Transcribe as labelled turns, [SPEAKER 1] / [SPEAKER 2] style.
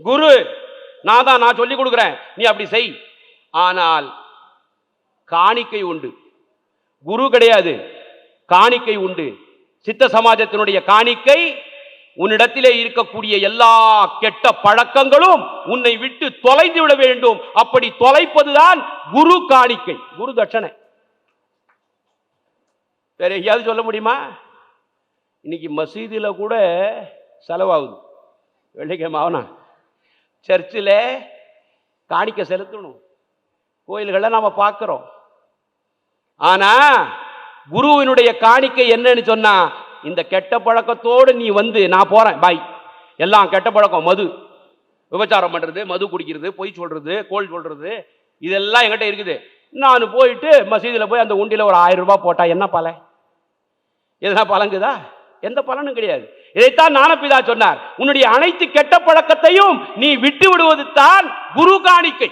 [SPEAKER 1] குரு நான் சொல்லி கொடுக்குறேன், நீ அப்படி செய். ஆனால் காணிக்கை உண்டு, குரு கிடையாது, காணிக்கை உண்டு. சித்த சமாஜத்தினுடைய காணிக்கை உன்னிடத்திலே இருக்கக்கூடிய எல்லா கெட்ட பழக்கங்களும் உன்னை விட்டு தொலைந்து விட வேண்டும். அப்படி தொலைப்பதுதான் குரு காணிக்கை, குரு தட்சணை. வேற எங்கேயாவது சொல்ல முடியுமா? இன்னைக்கு மசீதில கூட செலவாகுது. வெள்ளிக்கிழமை சர்ச்சில் காணிக்கை செலுத்தணும், கோயில்களை நாம பார்க்கிறோம். ஆனா குருவினுடைய காணிக்கை என்னன்னு சொன்னா, இந்த கெட்ட பழக்கத்தோடு நீ வந்து நான் போறேன் பாய், எல்லாம் கெட்ட பழக்கம், மது, விபச்சாரம் பண்றது, மது குடிக்கிறது, பொய் சொல்றது, கோல் சொல்றது, இதெல்லாம் என்கிட்ட இருக்குது. நான் போயிட்டு மசீதியில் போய் அந்த உண்டியில ஒரு 1000 ரூபாய் போட்டா என்ன பலன்? எதனா பலங்குதா? எந்த பலனும் கிடையாது. இதைத்தான் ஞானபிதா சொன்னார், உன்னுடைய அனைத்து கெட்ட பழக்கத்தையும் நீ விட்டு விடுவது தான் குரு காணிக்கை.